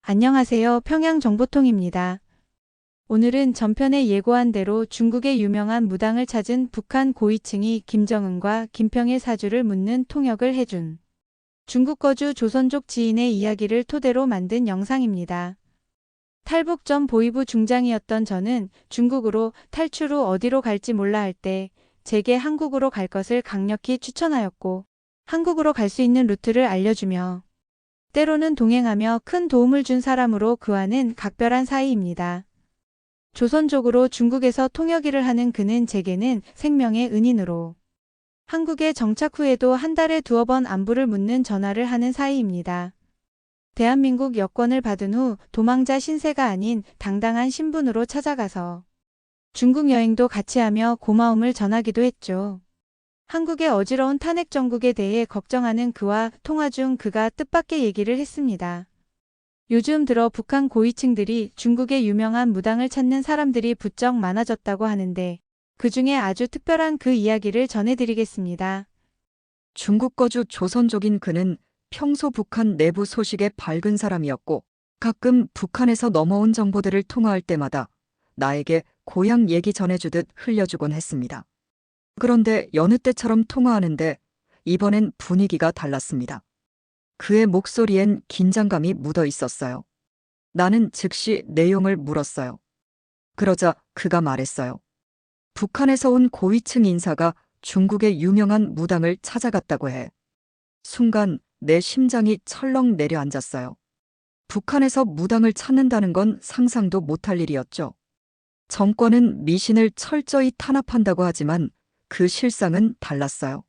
안녕하세요. 평양정보통입니다. 오늘은 전편에 예고한 대로 중국의 유명한 무당을 찾은 북한 고위층이 김정은과 김평일 사주를 묻는 통역을 해준 중국 거주 조선족 지인의 이야기를 토대로 만든 영상입니다. 탈북 전 보위부 중장이었던 저는 중국으로 탈출 후 어디로 갈지 몰라 할 때 제게 한국으로 갈 것을 강력히 추천하였고 한국으로 갈 수 있는 루트를 알려주며 때로는 동행하며 큰 도움을 준 사람으로 그와는 각별한 사이입니다. 조선족으로 중국에서 통역 일을 하는 그는 제게는 생명의 은인으로 한국에 정착 후에도 한 달에 2번 안부를 묻는 전화를 하는 사이입니다. 대한민국 여권을 받은 후 도망자 신세가 아닌 당당한 신분으로 찾아가서 중국 여행도 같이 하며 고마움을 전하기도 했죠. 한국의 어지러운 탄핵 정국에 대해 걱정하는 그와 통화 중 그가 뜻밖의 얘기를 했습니다. 요즘 들어 북한 고위층들이 중국의 유명한 무당을 찾는 사람들이 부쩍 많아졌다고 하는데 그 중에 아주 특별한 그 이야기를 전해드리겠습니다. 중국 거주 조선족인 그는 평소 북한 내부 소식에 밝은 사람이었고 가끔 북한에서 넘어온 정보들을 통화할 때마다 나에게 고향 얘기 전해주듯 흘려주곤 했습니다. 그런데 여느 때처럼 통화하는데 이번엔 분위기가 달랐습니다. 그의 목소리엔 긴장감이 묻어 있었어요. 나는 즉시 내용을 물었어요. 그러자 그가 말했어요. 북한에서 온 고위층 인사가 중국의 유명한 무당을 찾아갔다고 해. 순간 내 심장이 철렁 내려앉았어요. 북한에서 무당을 찾는다는 건 상상도 못할 일이었죠. 정권은 미신을 철저히 탄압한다고 하지만 그 실상은 달랐어요.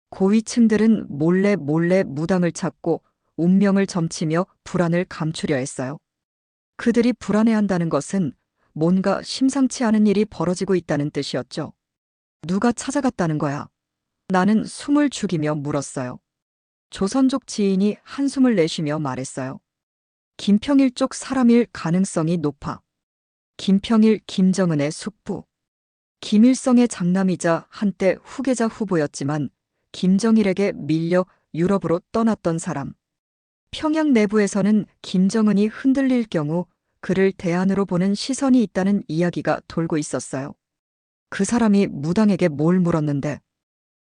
고위층들은 몰래 무당을 찾고 운명을 점치며 불안을 감추려 했어요. 그들이 불안해한다는 것은 뭔가 심상치 않은 일이 벌어지고 있다는 뜻이었죠. 누가 찾아갔다는 거야? 나는 숨을 죽이며 물었어요. 조선족 지인이 한숨을 내쉬며 말했어요. 김평일 쪽 사람일 가능성이 높아. 김평일, 김정은의 숙부. 김일성의 장남이자 한때 후계자 후보였지만 김정일에게 밀려 유럽으로 떠났던 사람. 평양 내부에서는 김정은이 흔들릴 경우 그를 대안으로 보는 시선이 있다는 이야기가 돌고 있었어요. 그 사람이 무당에게 뭘 물었는데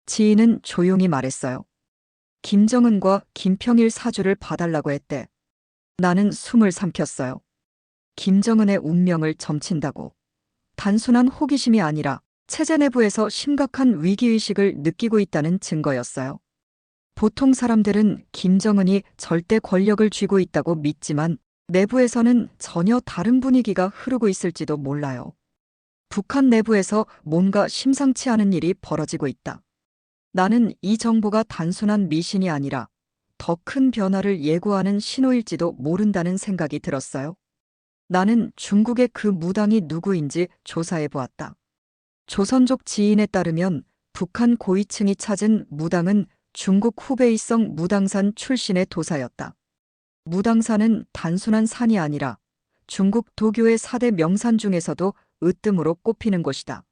지인은 조용히 말했어요. 김정은과 김평일 사주를 봐달라고 했대. 나는 숨을 삼켰어요. 김정은의 운명을 점친다고. 단순한 호기심이 아니라 체제 내부에서 심각한 위기의식을 느끼고 있다는 증거였어요. 보통 사람들은 김정은이 절대 권력을 쥐고 있다고 믿지만 내부에서는 전혀 다른 분위기가 흐르고 있을지도 몰라요. 북한 내부에서 뭔가 심상치 않은 일이 벌어지고 있다. 나는 이 정보가 단순한 미신이 아니라 더 큰 변화를 예고하는 신호일지도 모른다는 생각이 들었어요. 나는 중국의 그 무당이 누구인지 조사해 보았다. 조선족 지인에 따르면 북한 고위층이 찾은 무당은 중국 후베이성 무당산 출신의 도사였다. 무당산은 단순한 산이 아니라 중국 도교의 4대 명산 중에서도 으뜸으로 꼽히는 곳이다.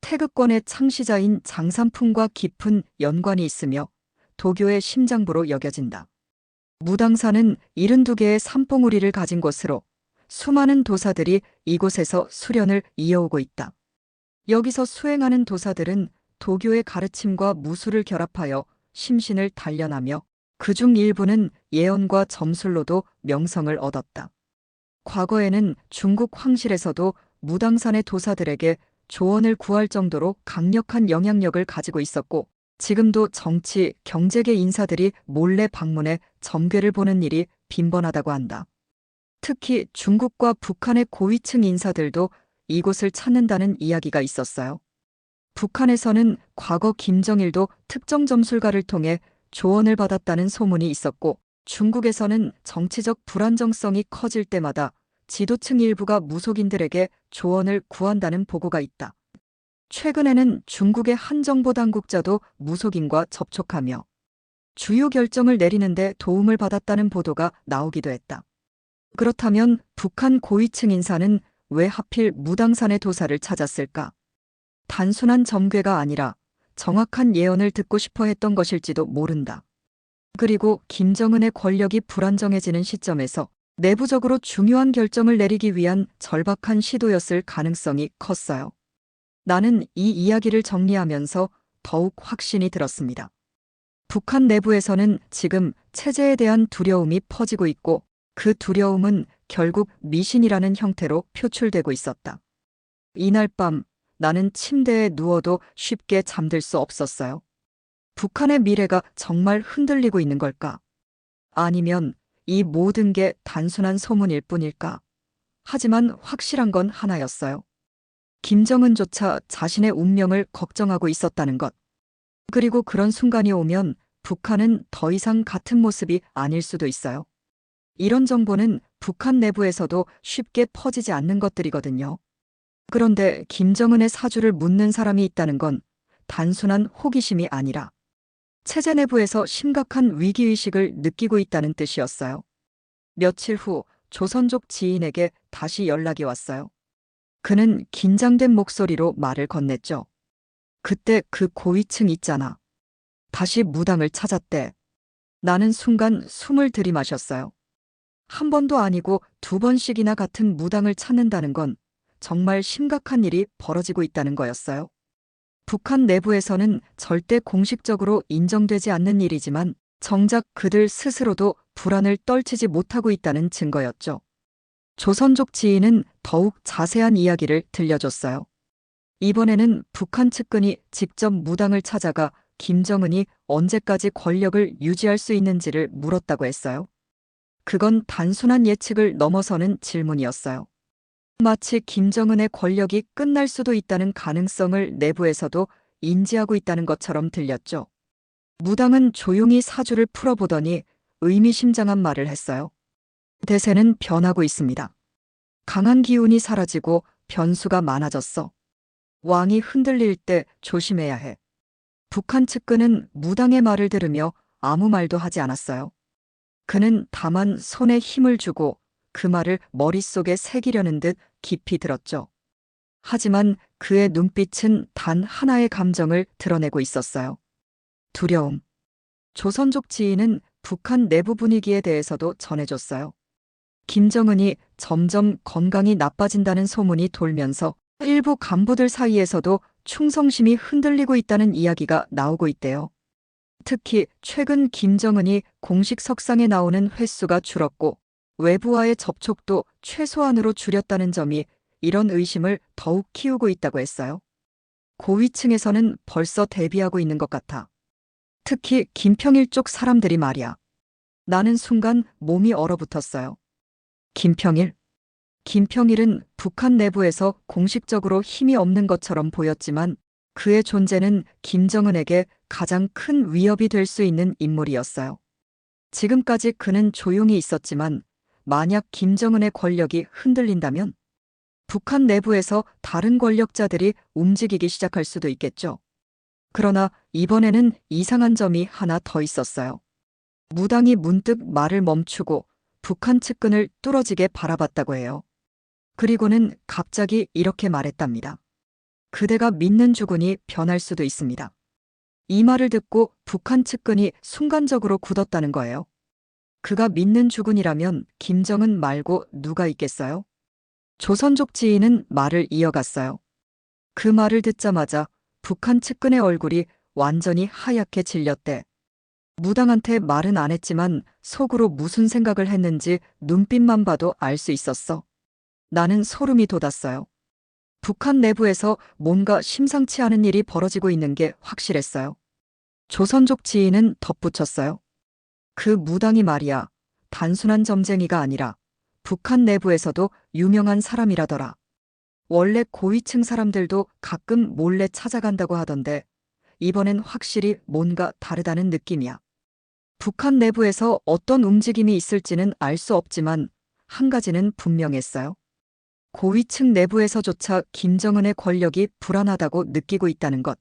태극권의 창시자인 장산풍과 깊은 연관이 있으며 도교의 심장부로 여겨진다. 무당산은 72개의 산봉우리를 가진 곳으로 수많은 도사들이 이곳에서 수련을 이어오고 있다. 여기서 수행하는 도사들은 도교의 가르침과 무술을 결합하여 심신을 단련하며 그중 일부는 예언과 점술로도 명성을 얻었다. 과거에는 중국 황실에서도 무당산의 도사들에게 조언을 구할 정도로 강력한 영향력을 가지고 있었고 지금도 정치, 경제계 인사들이 몰래 방문해 점괘를 보는 일이 빈번하다고 한다. 특히 중국과 북한의 고위층 인사들도 이곳을 찾는다는 이야기가 있었어요. 북한에서는 과거 김정일도 특정 점술가를 통해 조언을 받았다는 소문이 있었고 중국에서는 정치적 불안정성이 커질 때마다 지도층 일부가 무속인들에게 조언을 구한다는 보고가 있다. 최근에는 중국의 한 정보당국자도 무속인과 접촉하며 주요 결정을 내리는데 도움을 받았다는 보도가 나오기도 했다. 그렇다면 북한 고위층 인사는 왜 하필 무당산의 도사를 찾았을까? 단순한 점괘가 아니라 정확한 예언을 듣고 싶어 했던 것일지도 모른다. 그리고 김정은의 권력이 불안정해지는 시점에서 내부적으로 중요한 결정을 내리기 위한 절박한 시도였을 가능성이 컸어요. 나는 이 이야기를 정리하면서 더욱 확신이 들었습니다. 북한 내부에서는 지금 체제에 대한 두려움이 퍼지고 있고 그 두려움은 결국 미신이라는 형태로 표출되고 있었다. 이날 밤 나는 침대에 누워도 쉽게 잠들 수 없었어요. 북한의 미래가 정말 흔들리고 있는 걸까? 아니면 이 모든 게 단순한 소문일 뿐일까? 하지만 확실한 건 하나였어요. 김정은조차 자신의 운명을 걱정하고 있었다는 것. 그리고 그런 순간이 오면 북한은 더 이상 같은 모습이 아닐 수도 있어요. 이런 정보는 북한 내부에서도 쉽게 퍼지지 않는 것들이거든요. 그런데 김정은의 사주를 묻는 사람이 있다는 건 단순한 호기심이 아니라 체제 내부에서 심각한 위기의식을 느끼고 있다는 뜻이었어요. 며칠 후 조선족 지인에게 다시 연락이 왔어요. 그는 긴장된 목소리로 말을 건넸죠. 그때 그 고위층 있잖아. 다시 무당을 찾았대. 나는 순간 숨을 들이마셨어요. 한 번도 아니고 두 번씩이나 같은 무당을 찾는다는 건 정말 심각한 일이 벌어지고 있다는 거였어요. 북한 내부에서는 절대 공식적으로 인정되지 않는 일이지만 정작 그들 스스로도 불안을 떨치지 못하고 있다는 증거였죠. 조선족 지인은 더욱 자세한 이야기를 들려줬어요. 이번에는 북한 측근이 직접 무당을 찾아가 김정은이 언제까지 권력을 유지할 수 있는지를 물었다고 했어요. 그건 단순한 예측을 넘어서는 질문이었어요. 마치 김정은의 권력이 끝날 수도 있다는 가능성을 내부에서도 인지하고 있다는 것처럼 들렸죠. 무당은 조용히 사주를 풀어보더니 의미심장한 말을 했어요. 대세는 변하고 있습니다. 강한 기운이 사라지고 변수가 많아졌어. 왕이 흔들릴 때 조심해야 해. 북한 측근은 무당의 말을 들으며 아무 말도 하지 않았어요. 그는 다만 손에 힘을 주고 그 말을 머릿속에 새기려는 듯 깊이 들었죠. 하지만 그의 눈빛은 단 하나의 감정을 드러내고 있었어요. 두려움. 조선족 지인은 북한 내부 분위기에 대해서도 전해줬어요. 김정은이 점점 건강이 나빠진다는 소문이 돌면서 일부 간부들 사이에서도 충성심이 흔들리고 있다는 이야기가 나오고 있대요. 특히 최근 김정은이 공식 석상에 나오는 횟수가 줄었고 외부와의 접촉도 최소한으로 줄였다는 점이 이런 의심을 더욱 키우고 있다고 했어요. 고위층에서는 벌써 대비하고 있는 것 같아. 특히 김평일 쪽 사람들이 말이야. 나는 순간 몸이 얼어붙었어요. 김평일? 김평일은 북한 내부에서 공식적으로 힘이 없는 것처럼 보였지만 그의 존재는 김정은에게 가장 큰 위협이 될 수 있는 인물이었어요. 지금까지 그는 조용히 있었지만 만약 김정은의 권력이 흔들린다면 북한 내부에서 다른 권력자들이 움직이기 시작할 수도 있겠죠. 그러나 이번에는 이상한 점이 하나 더 있었어요. 무당이 문득 말을 멈추고 북한 측근을 뚫어지게 바라봤다고 해요. 그리고는 갑자기 이렇게 말했답니다. 그대가 믿는 주군이 변할 수도 있습니다. 이 말을 듣고 북한 측근이 순간적으로 굳었다는 거예요. 그가 믿는 주군이라면 김정은 말고 누가 있겠어요? 조선족 지인은 말을 이어갔어요. 그 말을 듣자마자 북한 측근의 얼굴이 완전히 하얗게 질렸대. 무당한테 말은 안 했지만 속으로 무슨 생각을 했는지 눈빛만 봐도 알 수 있었어. 나는 소름이 돋았어요. 북한 내부에서 뭔가 심상치 않은 일이 벌어지고 있는 게 확실했어요. 조선족 지인은 덧붙였어요. 그 무당이 말이야, 단순한 점쟁이가 아니라 북한 내부에서도 유명한 사람이라더라. 원래 고위층 사람들도 가끔 몰래 찾아간다고 하던데 이번엔 확실히 뭔가 다르다는 느낌이야. 북한 내부에서 어떤 움직임이 있을지는 알 수 없지만 한 가지는 분명했어요. 고위층 내부에서조차 김정은의 권력이 불안하다고 느끼고 있다는 것.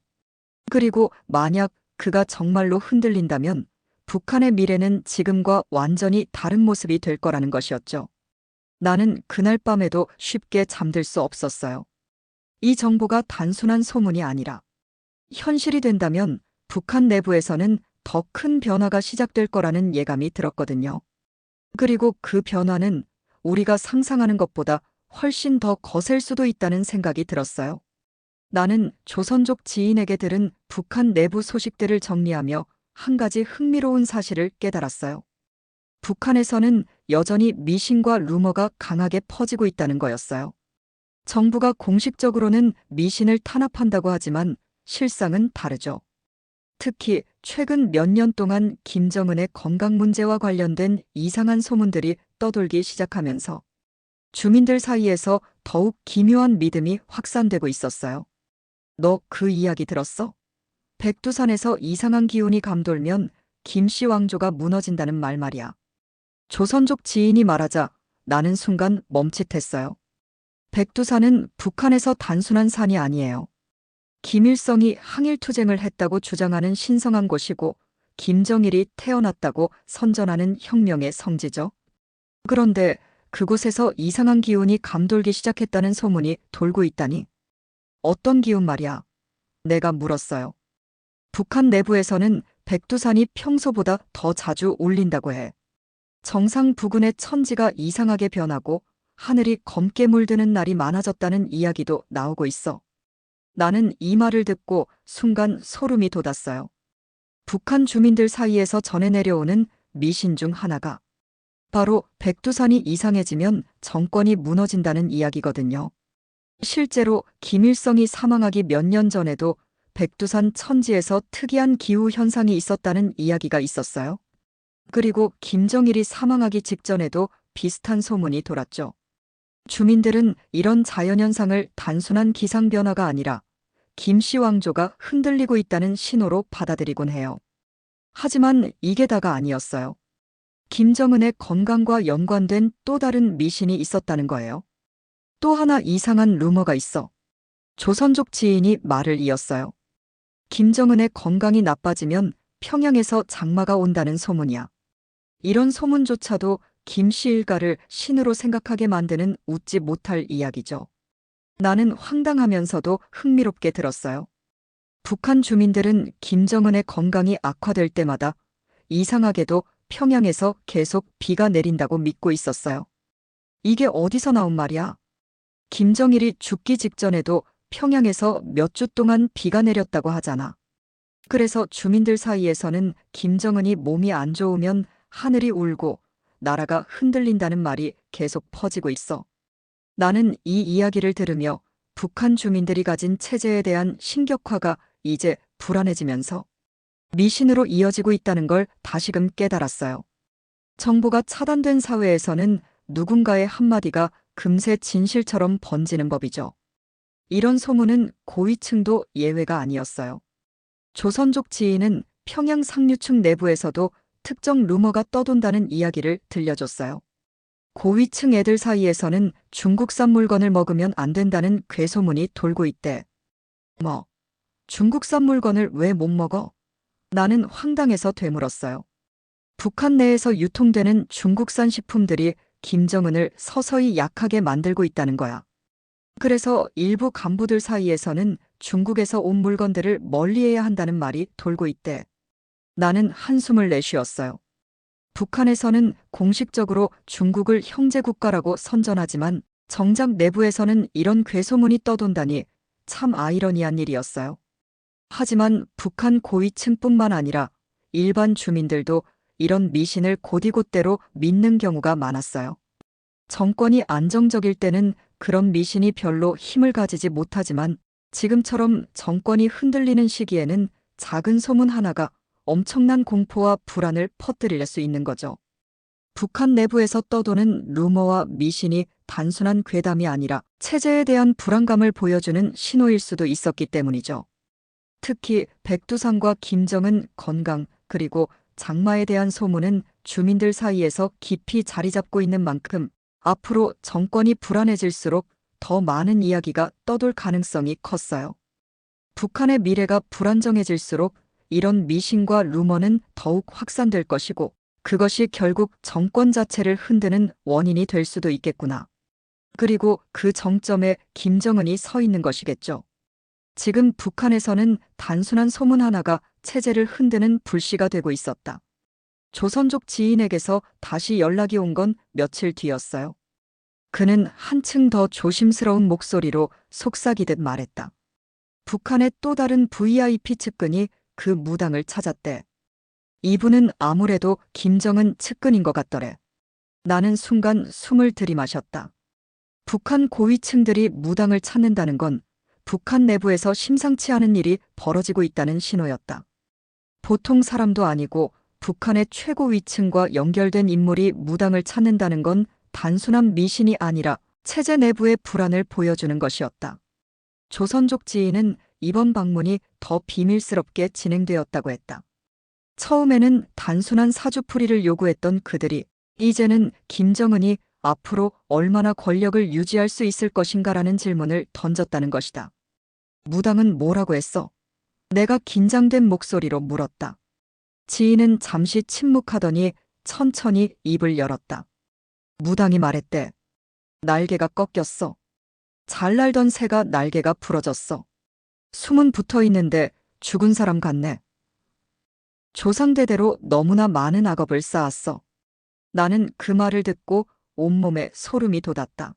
그리고 만약 그가 정말로 흔들린다면 북한의 미래는 지금과 완전히 다른 모습이 될 거라는 것이었죠. 나는 그날 밤에도 쉽게 잠들 수 없었어요. 이 정보가 단순한 소문이 아니라 현실이 된다면 북한 내부에서는 더 큰 변화가 시작될 거라는 예감이 들었거든요. 그리고 그 변화는 우리가 상상하는 것보다 훨씬 더 거셀 수도 있다는 생각이 들었어요. 나는 조선족 지인에게 들은 북한 내부 소식들을 정리하며 한 가지 흥미로운 사실을 깨달았어요. 북한에서는 여전히 미신과 루머가 강하게 퍼지고 있다는 거였어요. 정부가 공식적으로는 미신을 탄압한다고 하지만 실상은 다르죠. 특히 최근 몇 년 동안 김정은의 건강 문제와 관련된 이상한 소문들이 떠돌기 시작하면서 주민들 사이에서 더욱 기묘한 믿음이 확산되고 있었어요. 너 그 이야기 들었어? 백두산에서 이상한 기운이 감돌면 김씨 왕조가 무너진다는 말 말이야. 조선족 지인이 말하자 나는 순간 멈칫했어요. 백두산은 북한에서 단순한 산이 아니에요. 김일성이 항일투쟁을 했다고 주장하는 신성한 곳이고 김정일이 태어났다고 선전하는 혁명의 성지죠. 그런데 그곳에서 이상한 기운이 감돌기 시작했다는 소문이 돌고 있다니. 어떤 기운 말이야? 내가 물었어요. 북한 내부에서는 백두산이 평소보다 더 자주 울린다고 해. 정상 부근의 천지가 이상하게 변하고 하늘이 검게 물드는 날이 많아졌다는 이야기도 나오고 있어. 나는 이 말을 듣고 순간 소름이 돋았어요. 북한 주민들 사이에서 전해 내려오는 미신 중 하나가 바로 백두산이 이상해지면 정권이 무너진다는 이야기거든요. 실제로 김일성이 사망하기 몇 년 전에도 백두산 천지에서 특이한 기후 현상이 있었다는 이야기가 있었어요. 그리고 김정일이 사망하기 직전에도 비슷한 소문이 돌았죠. 주민들은 이런 자연현상을 단순한 기상변화가 아니라 김씨 왕조가 흔들리고 있다는 신호로 받아들이곤 해요. 하지만 이게 다가 아니었어요. 김정은의 건강과 연관된 또 다른 미신이 있었다는 거예요. 또 하나 이상한 루머가 있어. 조선족 지인이 말을 이었어요. 김정은의 건강이 나빠지면 평양에서 장마가 온다는 소문이야. 이런 소문조차도 김씨 일가를 신으로 생각하게 만드는 웃지 못할 이야기죠. 나는 황당하면서도 흥미롭게 들었어요. 북한 주민들은 김정은의 건강이 악화될 때마다 이상하게도 평양에서 계속 비가 내린다고 믿고 있었어요. 이게 어디서 나온 말이야? 김정일이 죽기 직전에도 평양에서 몇 주 동안 비가 내렸다고 하잖아. 그래서 주민들 사이에서는 김정은이 몸이 안 좋으면 하늘이 울고 나라가 흔들린다는 말이 계속 퍼지고 있어. 나는 이 이야기를 들으며 북한 주민들이 가진 체제에 대한 신격화가 이제 불안해지면서 미신으로 이어지고 있다는 걸 다시금 깨달았어요. 정보가 차단된 사회에서는 누군가의 한마디가 금세 진실처럼 번지는 법이죠. 이런 소문은 고위층도 예외가 아니었어요. 조선족 지인은 평양 상류층 내부에서도 특정 루머가 떠돈다는 이야기를 들려줬어요. 고위층 애들 사이에서는 중국산 물건을 먹으면 안 된다는 괴소문이 돌고 있대. 뭐, 중국산 물건을 왜 못 먹어? 나는 황당해서 되물었어요. 북한 내에서 유통되는 중국산 식품들이 김정은을 서서히 약하게 만들고 있다는 거야. 그래서 일부 간부들 사이에서는 중국에서 온 물건들을 멀리해야 한다는 말이 돌고 있대. 나는 한숨을 내쉬었어요. 북한에서는 공식적으로 중국을 형제국가라고 선전하지만 정작 내부에서는 이런 괴소문이 떠돈다니 참 아이러니한 일이었어요. 하지만 북한 고위층뿐만 아니라 일반 주민들도 이런 미신을 곧이곧대로 믿는 경우가 많았어요. 정권이 안정적일 때는 그런 미신이 별로 힘을 가지지 못하지만 지금처럼 정권이 흔들리는 시기에는 작은 소문 하나가 엄청난 공포와 불안을 퍼뜨릴 수 있는 거죠. 북한 내부에서 떠도는 루머와 미신이 단순한 괴담이 아니라 체제에 대한 불안감을 보여주는 신호일 수도 있었기 때문이죠. 특히 백두산과 김정은 건강 그리고 장마에 대한 소문은 주민들 사이에서 깊이 자리 잡고 있는 만큼 앞으로 정권이 불안해질수록 더 많은 이야기가 떠돌 가능성이 컸어요. 북한의 미래가 불안정해질수록 이런 미신과 루머는 더욱 확산될 것이고 그것이 결국 정권 자체를 흔드는 원인이 될 수도 있겠구나. 그리고 그 정점에 김정은이 서 있는 것이겠죠. 지금 북한에서는 단순한 소문 하나가 체제를 흔드는 불씨가 되고 있었다. 조선족 지인에게서 다시 연락이 온 건 며칠 뒤였어요. 그는 한층 더 조심스러운 목소리로 속삭이듯 말했다. 북한의 또 다른 VIP 측근이 그 무당을 찾았대. 이분은 아무래도 김정은 측근인 것 같더래. 나는 순간 숨을 들이마셨다. 북한 고위층들이 무당을 찾는다는 건 북한 내부에서 심상치 않은 일이 벌어지고 있다는 신호였다. 보통 사람도 아니고 북한의 최고 위층과 연결된 인물이 무당을 찾는다는 건 단순한 미신이 아니라 체제 내부의 불안을 보여주는 것이었다. 조선족 지인은 이번 방문이 더 비밀스럽게 진행되었다고 했다. 처음에는 단순한 사주풀이를 요구했던 그들이 이제는 김정은이 앞으로 얼마나 권력을 유지할 수 있을 것인가라는 질문을 던졌다는 것이다. 무당은 뭐라고 했어? 내가 긴장된 목소리로 물었다. 지인은 잠시 침묵하더니 천천히 입을 열었다. 무당이 말했대. 날개가 꺾였어. 잘 날던 새가 날개가 부러졌어. 숨은 붙어 있는데 죽은 사람 같네. 조상대대로 너무나 많은 악업을 쌓았어. 나는 그 말을 듣고 온몸에 소름이 돋았다.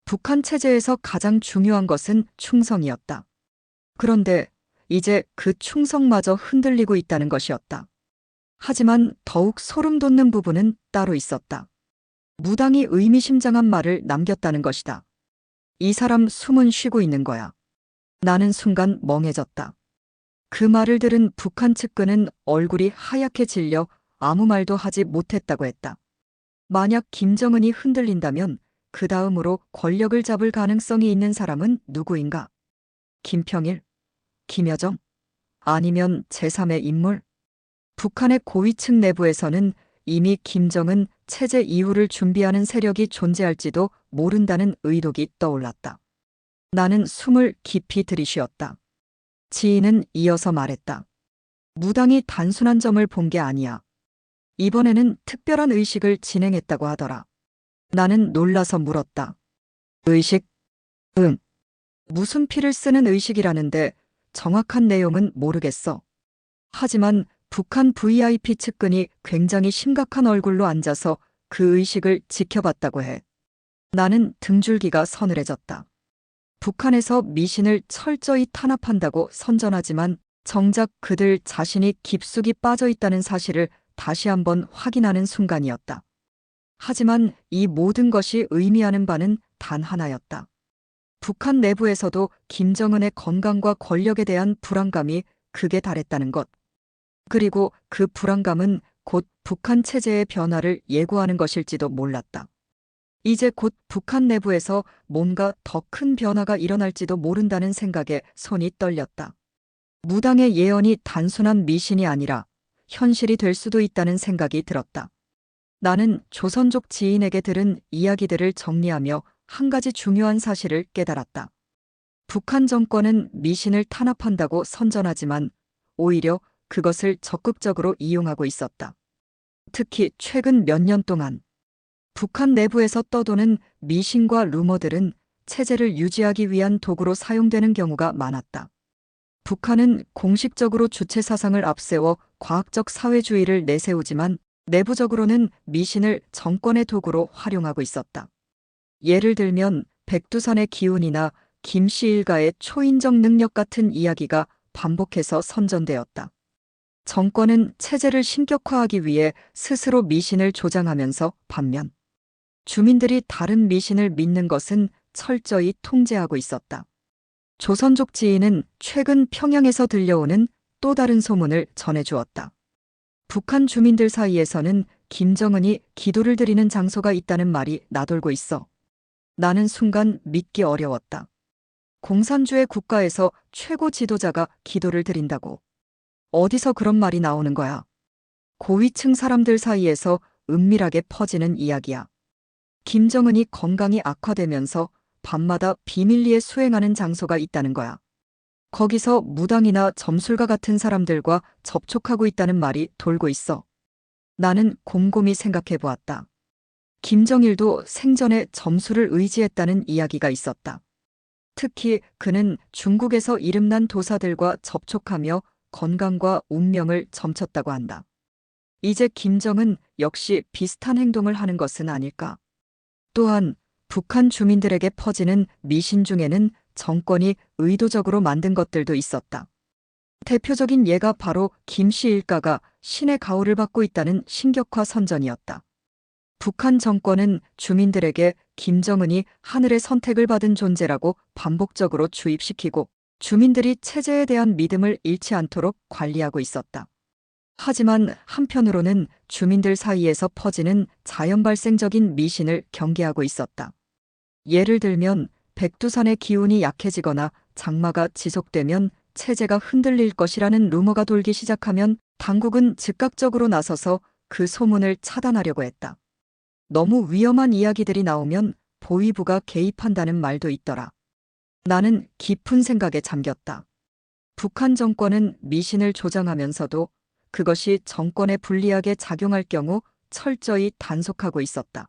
북한 체제에서 가장 중요한 것은 충성이었다. 그런데 이제 그 충성마저 흔들리고 있다는 것이었다. 하지만 더욱 소름 돋는 부분은 따로 있었다. 무당이 의미심장한 말을 남겼다는 것이다. 이 사람 숨은 쉬고 있는 거야. 나는 순간 멍해졌다. 그 말을 들은 북한 측근은 얼굴이 하얗게 질려 아무 말도 하지 못했다고 했다. 만약 김정은이 흔들린다면 그 다음으로 권력을 잡을 가능성이 있는 사람은 누구인가? 김평일? 김여정? 아니면 제3의 인물? 북한의 고위층 내부에서는 이미 김정은 체제 이후를 준비하는 세력이 존재할지도 모른다는 의혹이 떠올랐다. 나는 숨을 깊이 들이쉬었다. 지인은 이어서 말했다. 무당이 단순한 점을 본 게 아니야. 이번에는 특별한 의식을 진행했다고 하더라. 나는 놀라서 물었다. 의식? 응. 무슨 피를 쓰는 의식이라는데 정확한 내용은 모르겠어. 하지만 북한 VIP 측근이 굉장히 심각한 얼굴로 앉아서 그 의식을 지켜봤다고 해. 나는 등줄기가 서늘해졌다. 북한에서 미신을 철저히 탄압한다고 선전하지만 정작 그들 자신이 깊숙이 빠져 있다는 사실을 다시 한번 확인하는 순간이었다. 하지만 이 모든 것이 의미하는 바는 단 하나였다. 북한 내부에서도 김정은의 건강과 권력에 대한 불안감이 극에 달했다는 것. 그리고 그 불안감은 곧 북한 체제의 변화를 예고하는 것일지도 몰랐다. 이제 곧 북한 내부에서 뭔가 더 큰 변화가 일어날지도 모른다는 생각에 손이 떨렸다. 무당의 예언이 단순한 미신이 아니라 현실이 될 수도 있다는 생각이 들었다. 나는 조선족 지인에게 들은 이야기들을 정리하며 한 가지 중요한 사실을 깨달았다. 북한 정권은 미신을 탄압한다고 선전하지만 오히려 그것을 적극적으로 이용하고 있었다. 특히 최근 몇 년 동안 북한 내부에서 떠도는 미신과 루머들은 체제를 유지하기 위한 도구로 사용되는 경우가 많았다. 북한은 공식적으로 주체 사상을 앞세워 과학적 사회주의를 내세우지만 내부적으로는 미신을 정권의 도구로 활용하고 있었다. 예를 들면 백두산의 기운이나 김씨 일가의 초인적 능력 같은 이야기가 반복해서 선전되었다. 정권은 체제를 신격화하기 위해 스스로 미신을 조장하면서 반면 주민들이 다른 미신을 믿는 것은 철저히 통제하고 있었다. 조선족 지인은 최근 평양에서 들려오는 또 다른 소문을 전해주었다. 북한 주민들 사이에서는 김정은이 기도를 드리는 장소가 있다는 말이 나돌고 있어. 나는 순간 믿기 어려웠다. 공산주의 국가에서 최고 지도자가 기도를 드린다고. 어디서 그런 말이 나오는 거야? 고위층 사람들 사이에서 은밀하게 퍼지는 이야기야. 김정은이 건강이 악화되면서 밤마다 비밀리에 수행하는 장소가 있다는 거야. 거기서 무당이나 점술가 같은 사람들과 접촉하고 있다는 말이 돌고 있어. 나는 곰곰이 생각해 보았다. 김정일도 생전에 점술을 의지했다는 이야기가 있었다. 특히 그는 중국에서 이름난 도사들과 접촉하며 건강과 운명을 점쳤다고 한다. 이제 김정은 역시 비슷한 행동을 하는 것은 아닐까. 또한 북한 주민들에게 퍼지는 미신 중에는 정권이 의도적으로 만든 것들도 있었다. 대표적인 예가 바로 김씨 일가가 신의 가호를 받고 있다는 신격화 선전이었다. 북한 정권은 주민들에게 김정은이 하늘의 선택을 받은 존재라고 반복적으로 주입시키고 주민들이 체제에 대한 믿음을 잃지 않도록 관리하고 있었다. 하지만 한편으로는 주민들 사이에서 퍼지는 자연 발생적인 미신을 경계하고 있었다. 예를 들면 백두산의 기운이 약해지거나 장마가 지속되면 체제가 흔들릴 것이라는 루머가 돌기 시작하면 당국은 즉각적으로 나서서 그 소문을 차단하려고 했다. 너무 위험한 이야기들이 나오면 보위부가 개입한다는 말도 있더라. 나는 깊은 생각에 잠겼다. 북한 정권은 미신을 조장하면서도 그것이 정권에 불리하게 작용할 경우 철저히 단속하고 있었다.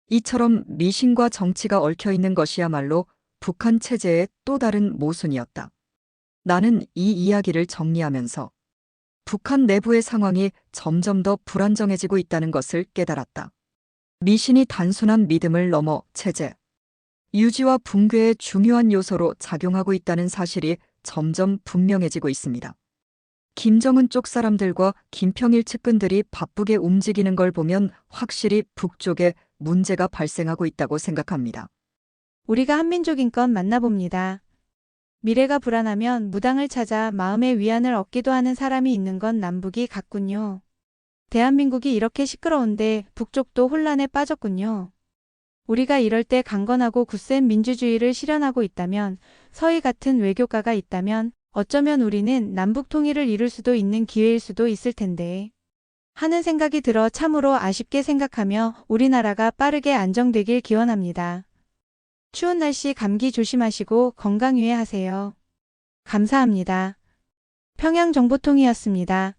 이처럼 미신과 정치가 얽혀 있는 것이야말로 북한 체제의 또 다른 모순이었다. 나는 이 이야기를 정리하면서 북한 내부의 상황이 점점 더 불안정해지고 있다는 것을 깨달았다. 미신이 단순한 믿음을 넘어 체제, 유지와 붕괴의 중요한 요소로 작용하고 있다는 사실이 점점 분명해지고 있습니다. 김정은 쪽 사람들과 김평일 측근들이 바쁘게 움직이는 걸 보면 확실히 북쪽에 문제가 발생하고 있다고 생각합니다. 우리가 한민족인 건 맞나 봅니다. 미래가 불안하면 무당을 찾아 마음의 위안을 얻기도 하는 사람이 있는 건 남북이 같군요. 대한민국이 이렇게 시끄러운데 북쪽도 혼란에 빠졌군요. 우리가 이럴 때 강건하고 굳센 민주주의를 실현하고 있다면, 서희 같은 외교가가 있다면 어쩌면 우리는 남북 통일을 이룰 수도 있는 기회일 수도 있을 텐데 하는 생각이 들어 참으로 아쉽게 생각하며 우리나라가 빠르게 안정되길 기원합니다. 추운 날씨 감기 조심하시고 건강 유의하세요. 감사합니다. 평양정보통이었습니다.